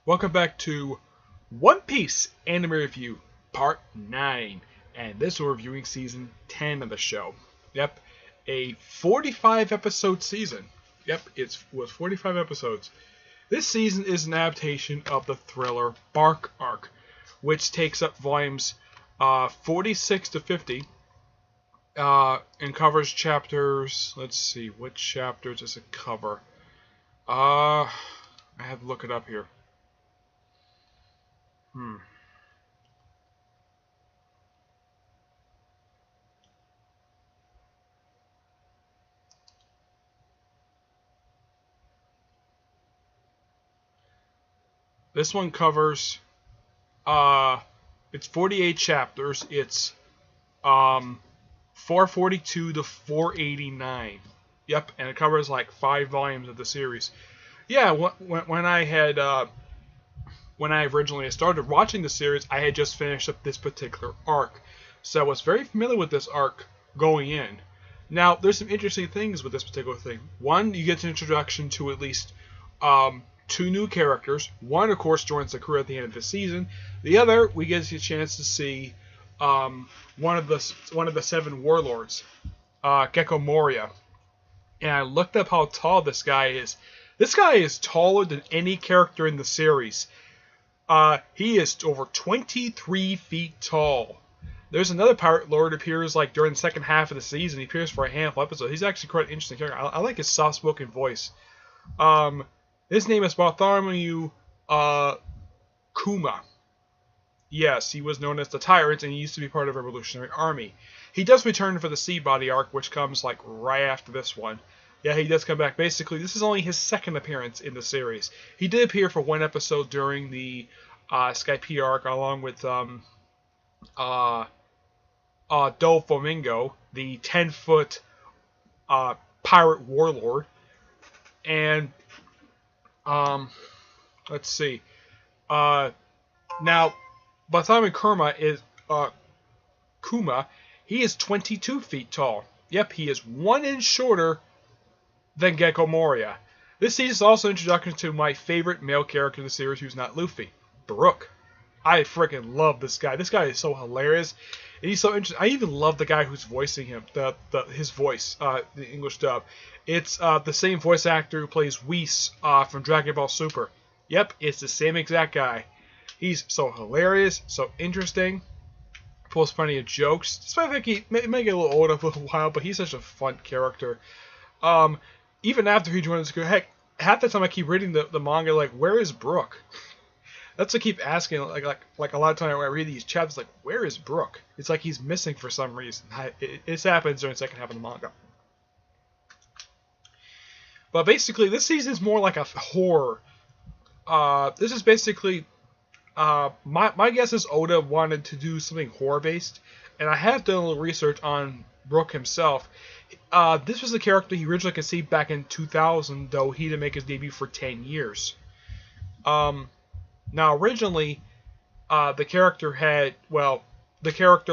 Welcome back to One Piece Anime Review Part 9, and this we're reviewing Season 10 of the show. Yep, a 45 episode season. Yep, it was 45 episodes. This season is an adaptation of the thriller Bark arc, which takes up volumes 46 to 50, and covers chapters, let's see, what chapters does it cover? I have to look it up here. This one covers, it's 48 chapters. It's 442 to 489. Yep, and it covers like 5 volumes of the series. Yeah, when I originally started watching the series, I had just finished up this particular arc, so I was very familiar with this arc going in. Now, there's some interesting things with this particular thing. One, you get an introduction to at least 2 new characters. One, of course, joins the crew at the end of the season. The other, we get a chance to see one of the 7 warlords, Gecko Moria. And I looked up how tall this guy is. This guy is taller than any character in the series. He is over 23 feet tall. There's another pirate lord who appears like during the second half of the season. He appears for a handful of episodes. He's actually quite an interesting character. I like his soft-spoken voice. His name is Bartholomew Kuma. Yes, he was known as the Tyrant, and he used to be part of the Revolutionary Army. He does return for the Sea Body arc, which comes like right after this one. Yeah, he does come back. Basically, this is only his second appearance in the series. He did appear for one episode during the Skypiea arc, along with Doflamingo, the 10-foot pirate warlord. And let's see. Now, Bartholomew Kuma, he is 22 feet tall. Yep, he is 1 inch shorter than Gecko Moria. This season is also an introduction to my favorite male character in the series who's not Luffy, Brook. I freaking love this guy. This guy is so hilarious. And he's so interesting. I even love the guy who's voicing him, his voice, the English dub. It's the same voice actor who plays Whis from Dragon Ball Super. Yep, it's the same exact guy. He's so hilarious, so interesting. Pulls plenty of jokes. Despite the fact he may get a little old after a little while, but he's such a fun character. Even after he joined the school, heck, half the time I keep reading the manga, like, where is Brook? That's what I keep asking, like a lot of time when I read these chapters, like, where is Brook? It's like he's missing for some reason. This happens during the second half of the manga. But basically, this season is more like a horror. This is basically, my guess is Oda wanted to do something horror-based, and I have done a little research on Brook himself. This was a character he originally conceived back in 2000, though he didn't make his debut for 10 years. Now, originally, the character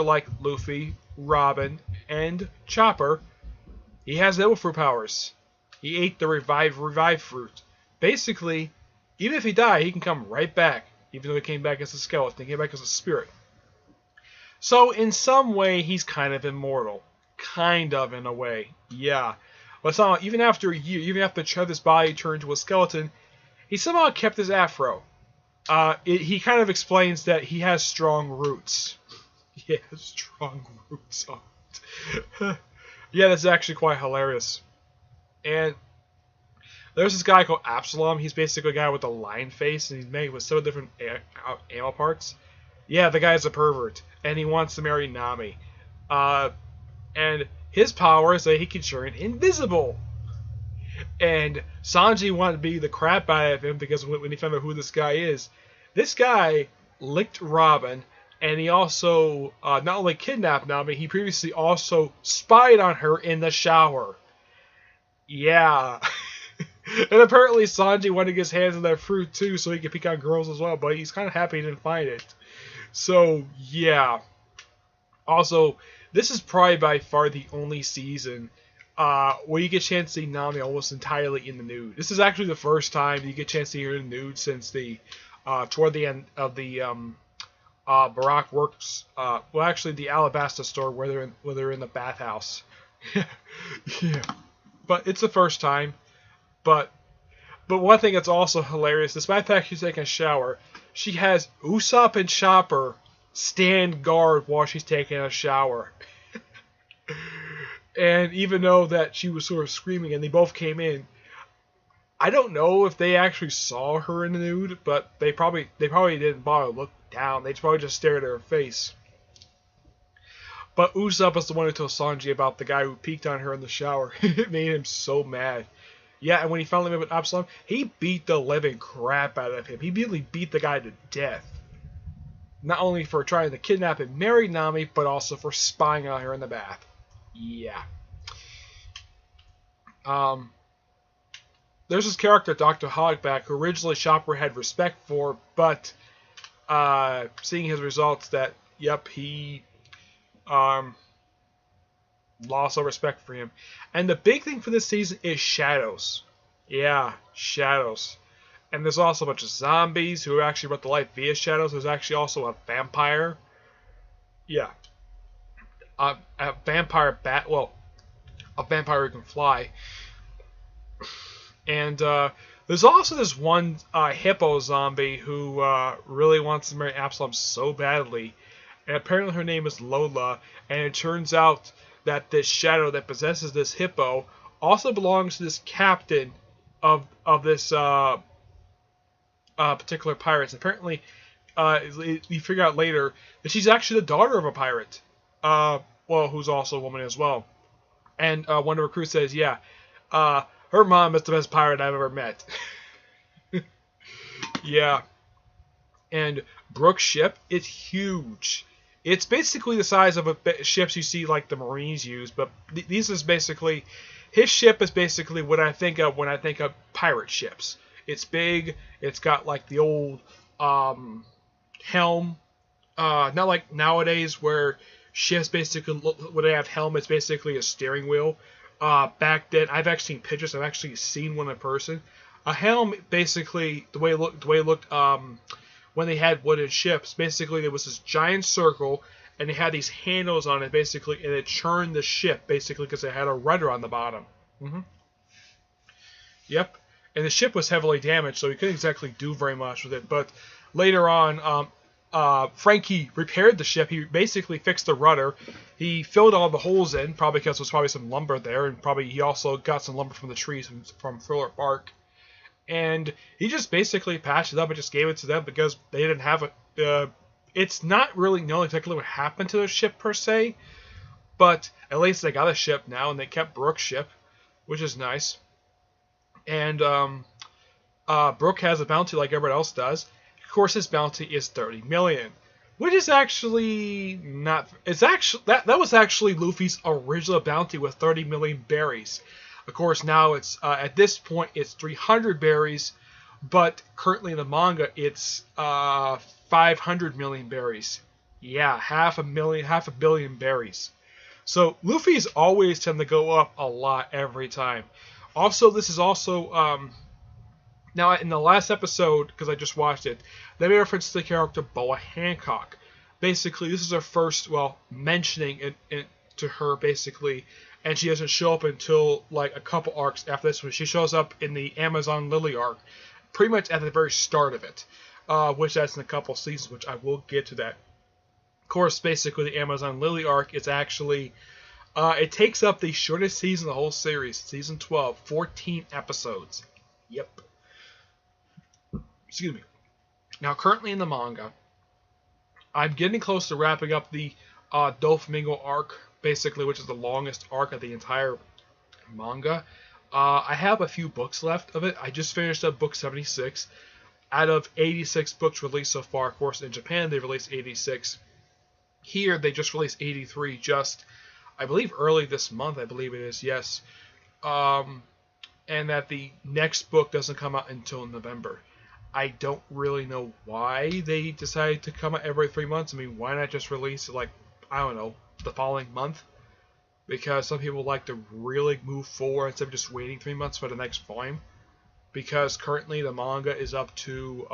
like Luffy, Robin, and Chopper, he has devil fruit powers. He ate the revive fruit. Basically, even if he died, he can come right back, even though he came back as a skeleton. He came back as a spirit. So, in some way, he's kind of immortal. Kind of, in a way. Yeah. But somehow, even after a year, even after Chubby's body turned into a skeleton, he somehow kept his afro. He kind of explains that he has strong roots. He has strong roots on it. Yeah, that's actually quite hilarious. And there's this guy called Absalom. He's basically a guy with a lion face, and he's made with so different animal parts. Yeah, the guy's a pervert, and he wants to marry Nami. And his power is that he can turn invisible. And Sanji wanted to beat the crap out of him because when he found out who this guy is, this guy licked Robin, and he also not only kidnapped Nami, he previously also spied on her in the shower. Yeah. And apparently Sanji wanted to get his hands on that fruit too, so he could pick on girls as well, but he's kind of happy he didn't find it. So, yeah. Also, this is probably by far the only season where you get a chance to see Nami almost entirely in the nude. This is actually the first time you get a chance to hear her in the nude since the toward the end of the Barack Works. Well, actually, the Alabasta store where they're in the bathhouse. Yeah, but it's the first time. But one thing that's also hilarious, despite the fact she's taking a shower, she has Usopp and Chopper stand guard while she's taking a shower. And even though that she was sort of screaming and they both came in, I don't know if they actually saw her in the nude, but they probably didn't bother to look down. They probably just stared at her face. But Usopp was the one who told Sanji about the guy who peeked on her in the shower. It made him so mad. Yeah, and when he finally met with Absalom, he beat the living crap out of him. He really beat the guy to death. Not only for trying to kidnap and marry Nami, but also for spying on her in the bath. Yeah. There's this character, Dr. Hogback, who originally Chopper had respect for, but seeing his results that, yep, he lost all respect for him. And the big thing for this season is shadows. Yeah, shadows. And there's also a bunch of zombies who actually brought to life via shadows. There's actually also a vampire. Yeah. A vampire bat. Well, a vampire who can fly. And there's also this one hippo zombie who really wants to marry Absalom so badly. And apparently her name is Lola. And it turns out that this shadow that possesses this hippo also belongs to this captain of this particular pirates. Apparently, you figure out later that she's actually the daughter of a pirate. Well, who's also a woman as well. And one of her crew says, yeah, her mom is the best pirate I've ever met. Yeah. And Brook's ship is huge. It's basically the size of ships you see like the Marines use, but these is basically, his ship is basically what I think of when I think of pirate ships. It's big. It's got like the old helm. Not like nowadays where ships basically when they have helmets, basically a steering wheel. Back then, I've actually seen pictures. I've actually seen one in person. A helm, basically the way it looked when they had wooden ships. Basically, there was this giant circle, and they had these handles on it, basically, and it churned the ship, basically, because it had a rudder on the bottom. Yep. And the ship was heavily damaged, so he couldn't exactly do very much with it. But later on, Frankie repaired the ship. He basically fixed the rudder. He filled all the holes in, probably because there was probably some lumber there, and probably he also got some lumber from the trees from Thriller Bark. And he just basically patched it up and just gave it to them because they didn't have it. It's not really known exactly what happened to the ship per se, but at least they got a ship now, and they kept Brook's ship, which is nice. And Brook has a bounty like everyone else does. Of course, his bounty is 30 million, which is actually not. It's actually that was actually Luffy's original bounty with 30 million berries. Of course, now it's at this point it's 300 berries, but currently in the manga it's 500 million berries. Yeah, half a billion berries. So Luffy's always tend to go up a lot every time. Also, this is also now in the last episode, because I just watched it, they made reference to the character Boa Hancock. Basically, this is her first, mentioning it to her, basically, and she doesn't show up until like a couple arcs after this one. She shows up in the Amazon Lily arc, pretty much at the very start of it, which that's in a couple seasons, which I will get to that. Of course, basically, the Amazon Lily arc is actually, it takes up the shortest season of the whole series, season 12, 14 episodes. Yep. Excuse me. Now, currently in the manga, I'm getting close to wrapping up the Doflamingo arc, basically, which is the longest arc of the entire manga. I have a few books left of it. I just finished up book 76. Out of 86 books released so far, of course, in Japan, they released 86. Here, they just released 83 I believe, early this month, I believe it is, yes. And that the next book doesn't come out until November. I don't really know why they decided to come out every 3 months. I mean, why not just release it, like, I don't know, the following month? Because some people like to really move forward instead of just waiting 3 months for the next volume. Because currently the manga is up to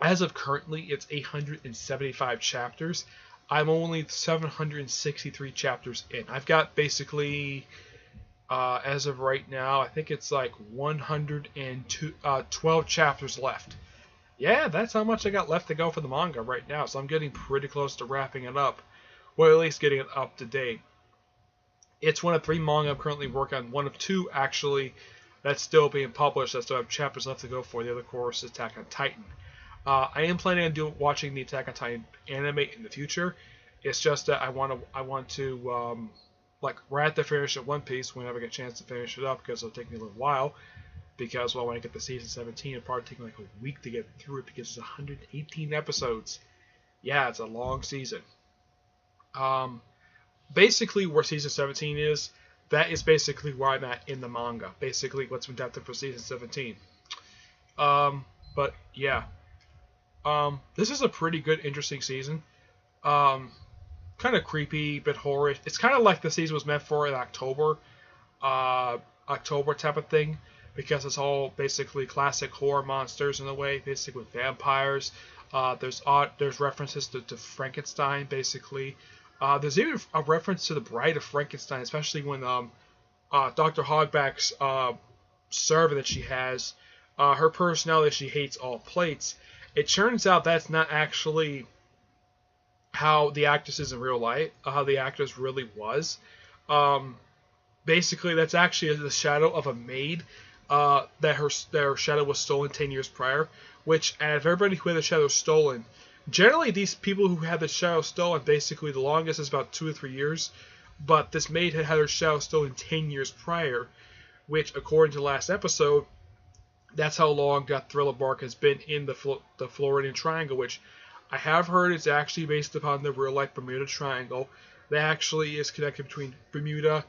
As of currently, it's 875 chapters. I'm only 763 chapters in. I've got basically, as of right now, I think it's like 112 chapters left. Yeah, that's how much I got left to go for the manga right now, so I'm getting pretty close to wrapping it up. Well, at least getting it up to date. It's one of 3 manga I'm currently working on. One of 2, actually, that's still being published. I still have chapters left to go for. The other, of course, is Attack on Titan. I am planning on watching the Attack on Titan anime in the future. It's just that I want to like right at the finish of One Piece whenever I get a chance to finish it up, because it'll take me a little while. Because when I get to season 17, it'll probably take me like a week to get through it, because it's 118 episodes. Yeah, it's a long season. Basically, where season 17 is, that is basically where I'm at in the manga. Basically, what's been adapted for season 17. But yeah. This is a pretty good, interesting season. Kind of creepy, bit horror. It's kind of like the season was meant for in October type of thing, because it's all basically classic horror monsters in a way, basically with vampires. There's references to Frankenstein, basically. There's even a reference to the Bride of Frankenstein, especially when Dr. Hogback's servant that she has, her personality, she hates all plates. It turns out that's not actually how the actress is in real life, how the actress really was. Basically, that's actually the shadow of a maid that her shadow was stolen 10 years prior, which, out of everybody who had the shadow stolen, generally these people who had the shadow stolen, basically the longest is about 2 or 3 years, but this maid had her shadow stolen 10 years prior, which, according to the last episode, that's how long that Thriller Bark has been in the Floridian Triangle, which I have heard is actually based upon the real-life Bermuda Triangle. That actually is connected between Bermuda,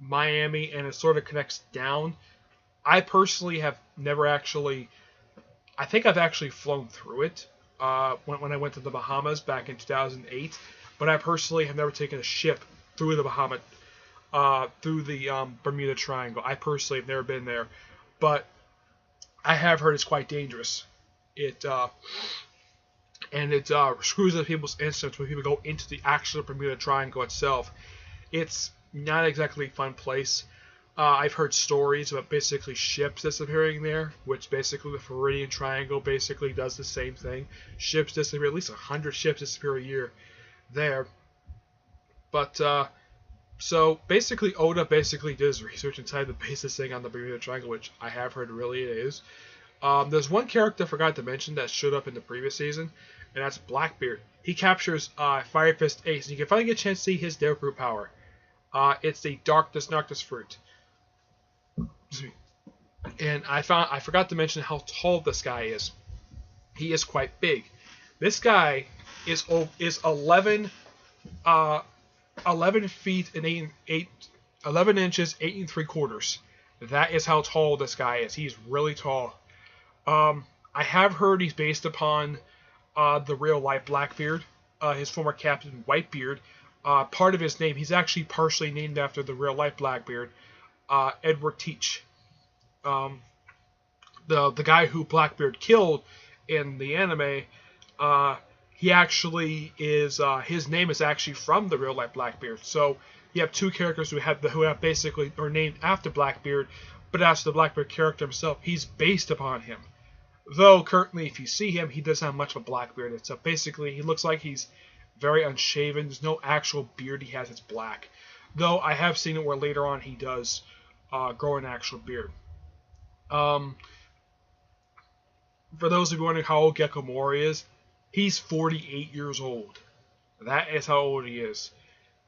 Miami, and it sort of connects down. I personally have never actually... I think I've actually flown through it when I went to the Bahamas back in 2008, but I personally have never taken a ship through the through the Bermuda Triangle. I personally have never been there, but I have heard it's quite dangerous. It screws up people's instincts when people go into the actual Bermuda Triangle itself. It's not exactly a fun place. I've heard stories about basically ships disappearing there, which basically the Floridian Triangle basically does the same thing. Ships disappear, at least 100 ships disappear a year there. But so basically, Oda basically did his research inside the basis thing on the Bermuda Triangle, which I have heard really it is. There's one character I forgot to mention that showed up in the previous season, and that's Blackbeard. He captures Fire Fist Ace, and you can finally get a chance to see his Dare Fruit power. It's the Darkness Noctis fruit. And I forgot to mention how tall this guy is. He is quite big. This guy is 11 feet and 11 inches 8 3/4. That is how tall this guy is. He's really tall. I have heard he's based upon the real life Blackbeard, his former captain Whitebeard. Part of his name, he's actually partially named after the real life Blackbeard, Edward Teach. The guy who Blackbeard killed in the anime, he actually is his name is actually from the real life Blackbeard. So you have 2 characters who have basically are named after Blackbeard, but as the Blackbeard character himself, he's based upon him. Though currently, if you see him, he doesn't have much of a Blackbeard. It's basically he looks like he's very unshaven. There's no actual beard he has. It's black. Though I have seen it where later on he does grow an actual beard. For those of you wondering how old Gecko Mori is, he's 48 years old. That is how old he is.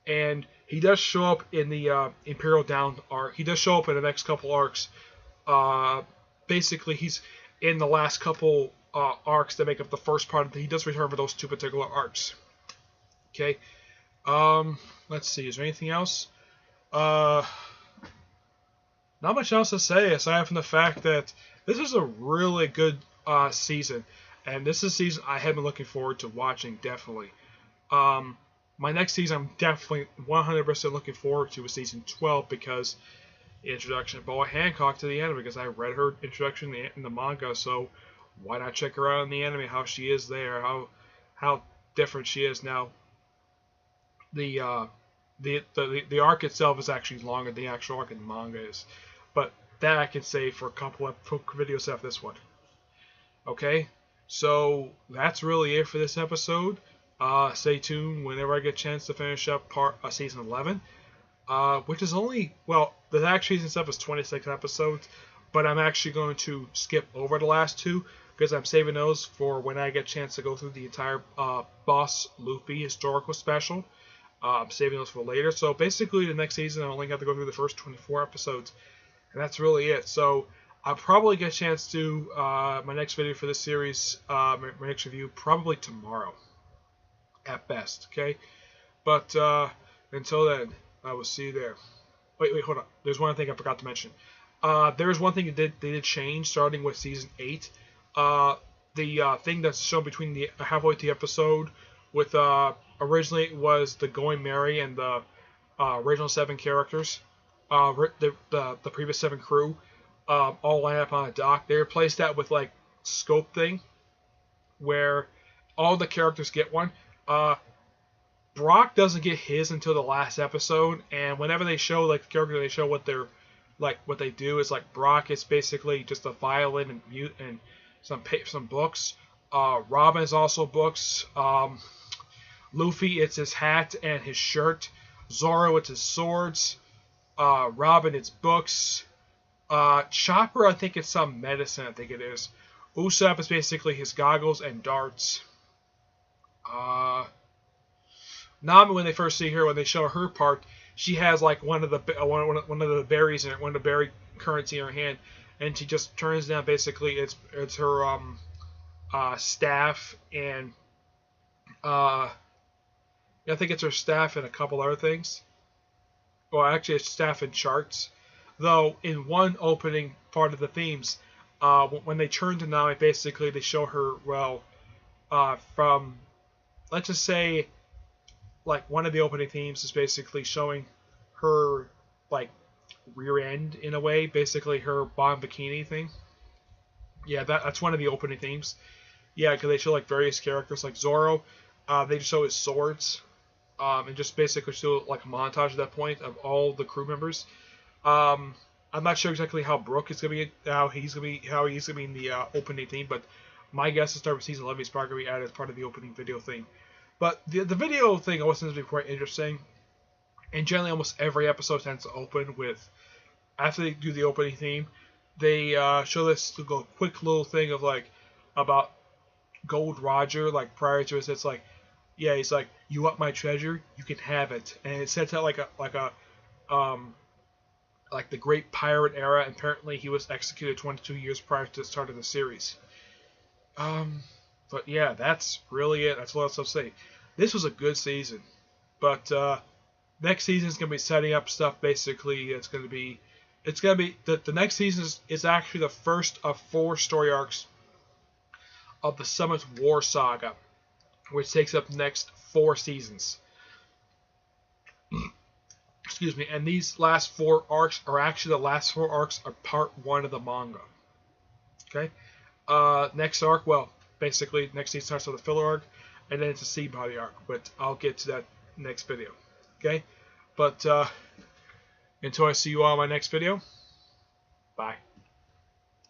And he does show up in the Imperial Down arc. He does show up in the next couple arcs. Basically, he's in the last couple arcs that make up the first part. He does return for those 2 particular arcs. Okay. Let's see. Is there anything else? Not much else to say aside from the fact that this is a really good season, and this is a season I have been looking forward to watching, definitely. My next season I'm definitely 100% looking forward to is season 12, because the introduction of Boa Hancock to the anime, because I read her introduction in the manga, so why not check her out in the anime? How she is there, how different she is now. The the arc itself is actually longer than the actual arc in the manga is, but that I can say for a couple of videos after this one. Okay, so that's really it for this episode. Stay tuned whenever I get a chance to finish up season 11, which is only, well, the actual season stuff is 26 episodes, but I'm actually going to skip over the last two because I'm saving those for when I get a chance to go through the entire Boss Luffy historical special. I'm saving those for later. So basically, the next season I only got to go through the first 24 episodes, and that's really it. So I'll probably get a chance to my next video for this series, my next review, probably tomorrow, at best. Okay, but until then, I will see you there. Wait, hold on. There's one thing I forgot to mention. There's one thing they did change starting with season 8. The thing that's shown between the halfway through the episode with originally it was the Going Merry and the original 7 characters, the previous 7 crew, all line up on a dock. They replaced that with like scope thing, where all the characters get one. Brock doesn't get his until the last episode, and whenever they show like the character, they show what they're like. What they do is like Brock is basically just a violin and mute and some books. Robin is also books. Luffy, it's his hat and his shirt. Zoro, it's his swords. Robin, it's books. Chopper, I think it's some medicine, I think it is. Usopp is basically his goggles and darts. Nami, when they first see her, when they show her part, she has like one of the berries in her, one of the berry currency in her hand, and she just turns down. Basically, it's her staff and I think it's her staff and a couple other things. Well, actually, it's staff and charts. Though in one opening part of the themes, when they turn to Nami, basically they show her from, let's just say, like one of the opening themes is basically showing her like rear end in a way, basically her bottom bikini thing. Yeah, that's one of the opening themes. Yeah, because they show like various characters like Zoro. They just show his swords, and just basically show like a montage at that point of all the crew members. I'm not sure exactly how Brook is gonna be, how he's gonna be in the opening theme, but my guess is start with season 11. He's probably gonna be added as part of the opening video thing. But the video thing always tends to be quite interesting, and generally almost every episode tends to open with, after they do the opening theme, they show this quick little thing of like about Gold Roger, like prior to it. It's like, yeah, he's like, you want my treasure, you can have it, and it sets out like the Great Pirate Era, and apparently he was executed 22 years prior to the start of the series. But yeah, that's really it. That's all I'll say. This was a good season, but next season is gonna be setting up stuff. Basically, it's gonna be the next season is actually the first of 4 story arcs of the Summit War Saga, which takes up the next 4 seasons. Excuse me, and these last 4 arcs are actually the last 4 arcs are part 1 of the manga. Okay, next arc, well, basically next season starts with a filler arc, and then it's a sea body arc. But I'll get to that next video. Okay, but until I see you all in my next video, bye.